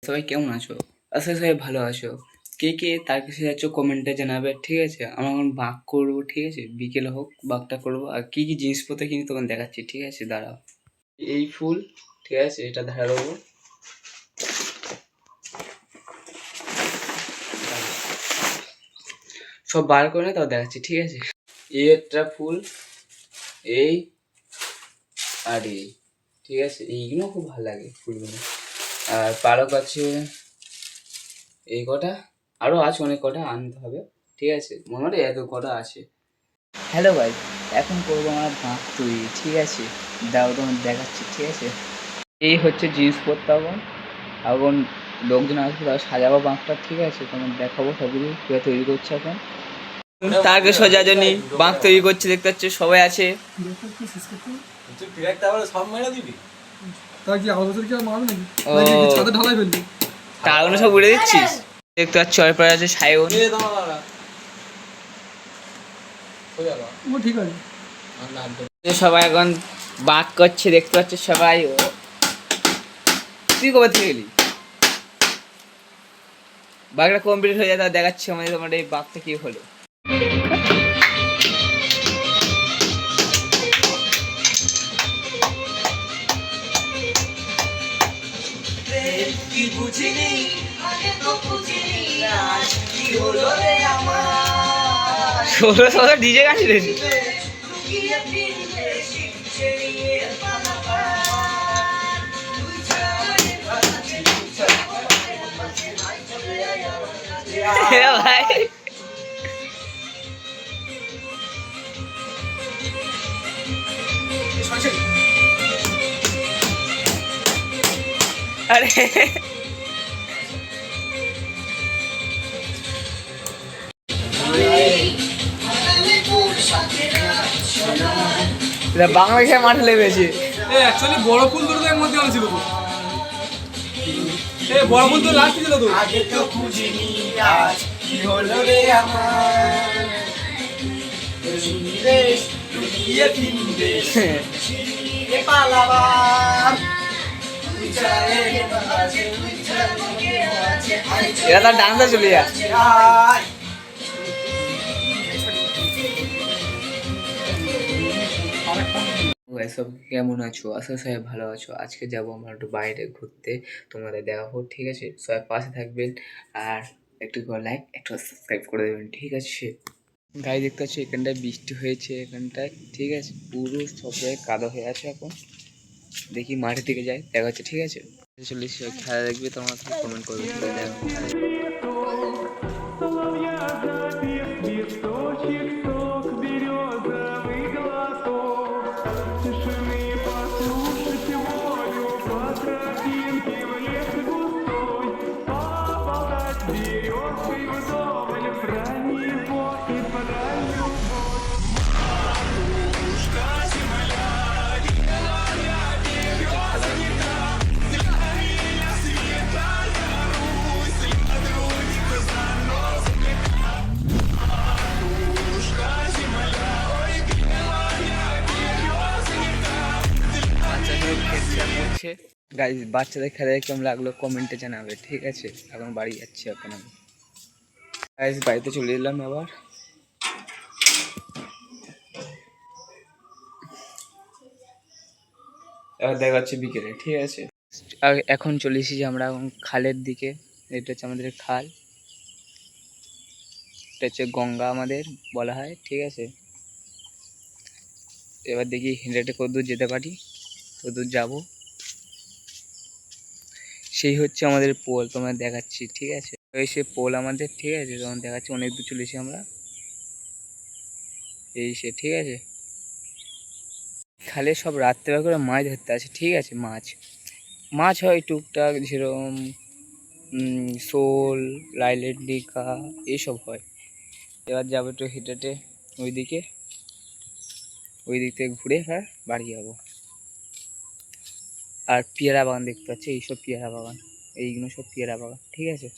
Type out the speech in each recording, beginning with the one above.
সবাই কেমন আছো? আশা করি সবাই ভালো আছো। কে কে তার কাছে যাচ্ছ কমেন্টে জানাবে, ঠিক আছে? আমরা এখন বাঁক করবো, ঠিক আছে? বিকেল হোক বাঁকটা করবো। আর কি কি জিনিসপত্র কিনি তখন দেখাচ্ছি, ঠিক আছে? দাঁড়াও। এই ফুল, ঠিক আছে, এটা ধরা দেবো। সব বার করে তাও দেখাচ্ছি, ঠিক আছে? এই একটা ফুল, এই আর এই, ঠিক আছে? এইগুলো খুব ভালো লাগে ফুলগুলো। আর পালক আছে এই কটা, আরও আছে অনেক কটা আনতে হবে, ঠিক আছে? মোটামুটি এত কটা আছে। হ্যালো ভাই, এখন করবো আমরা বাঁক তৈরি, ঠিক আছে? দাও তোমার দেখাচ্ছি, ঠিক আছে? এই হচ্ছে জিনিসপত্র। এখন এখন লোকজন আসবে, তারা সাজাবো বাঁকটা, ঠিক আছে? তোমার দেখাবো সবগুলো কীভাবে তৈরি করছে এখন। তাকে সোজা জন্য বাঁক তৈরি করছে, দেখতে পাচ্ছি সবাই আছে। তারগুলো সব উড়ে দিচ্ছিস, দেখতে পাচ্ছি। পরে আছে সায়ন, ঠিক আছে? সবাই এখন বাঁক করছে, দেখতে পাচ্ছে সবাই। তুই কবে থেকে এলি? বাঘটা কমপ্লিট হয়ে যায়, তা দেখাচ্ছি আমাদের তোমার এই বাঘটা কি হলো। ষোলো ষোলো ডিজে গান রেখেছি। ভাই আরে বাংলাদেশের মাঠে লেগেছে। অ্যাকচুয়ালি বড় ফুল দুটো তো এর মধ্যে ছিল তো। বড় ফুল তো লাস্ট ছিল তো। আগে তো খুঁজিনি আজ কি হলো রে আমার। দেশ লুকিয়ে তিন দেশ রে পালাবার। এরা তার ডান্সে চলে যাচ্ছে। সব কেমন আছো? আশা সবাই ভালো আছো। আজকে যাবো আমরা একটু বাইরে ঘুরতে, তোমাদের দেখাবো, ঠিক আছে? সবাই পাশে থাকবেন আর একটু লাইক একটু সাবস্ক্রাইব করে দেবেন, ঠিক আছে? গায়ে দেখতে পাচ্ছি এখানটায় বৃষ্টি হয়েছে, এখানটায়, ঠিক আছে? পুরো সব জায়গায় কাদা হয়ে আছে। এখন দেখি মাঠের দিকে যাই, দেখা হচ্ছে, ঠিক আছে? চল্লিশ খেলা দেখবে, তোমরা কমেন্ট করবে, ঠিক আছে? গাইজ বাচ্চাদের খেলা কেমন লাগলো কমেন্টে জানাবে, ঠিক আছে? এখন বাড়ি যাচ্ছি এখন আমি। গাইজ বাড়িতে চলে এলাম আবার। এবার দেখা যাচ্ছে বিকেলে, ঠিক আছে? এখন চলে এসেছি আমরা এখন খালের দিকে। এটা হচ্ছে আমাদের খাল, এটা হচ্ছে গঙ্গা আমাদের বলা হয়, ঠিক আছে? এবার দেখি হেঁটে হেঁটে কতদূর যেতে পারি, কতদূর যাবো। সেই হচ্ছে আমাদের পোল, তোমার দেখাচ্ছি, ঠিক আছে? এই সে পোল আমাদের, ঠিক আছে? তোমার দেখাচ্ছি, অনেক দূর চলে এসেছি আমরা। এই সে, ঠিক আছে? খালে সব রাত্রেবেলা করে মাছ ধরতে আসে, ঠিক আছে? মাছ মাছ হয় টুকটাক, যেরকম শোল, লাইলেট, ডিকা, এইসব হয়। এবার যাবো একটু হেঁটে হেঁটে ওইদিকে, ওই দিক থেকে ঘুরে বাড়ি যাবো। আর পেয়ারা বাগান দেখতে পাচ্ছি, এইসব পেয়ারা বাগান, এইগুলো সব পেয়ারা বাগান, ঠিক আছে?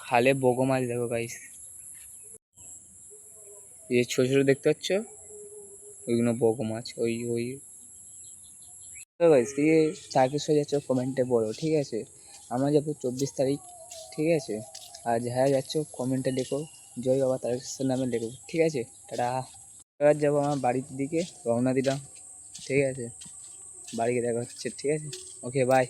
খালে বগো মাছ দেখো গাইস, এই ছোটো ছোটো দেখতে পাচ্ছ, ওইগুলো বগো মাছ ওই ওই তো গাইস কে টার্কিশ হয়ে যাচ্ছ কমেন্টে বলো, ঠিক আছে? আমরা যাবো 24 তারিখ, ঠিক আছে? আর যারা যাচ্ছ কমেন্টে লেখো জয় বাবা তারকেশ্বর নামে লেখো, ঠিক আছে? টাটা। এবার যাবো আমার বাড়ির দিকে, রওনা দিলাম, ঠিক আছে? বাড়ি গিয়ে দেখা হচ্ছে, ঠিক আছে? Okay bye.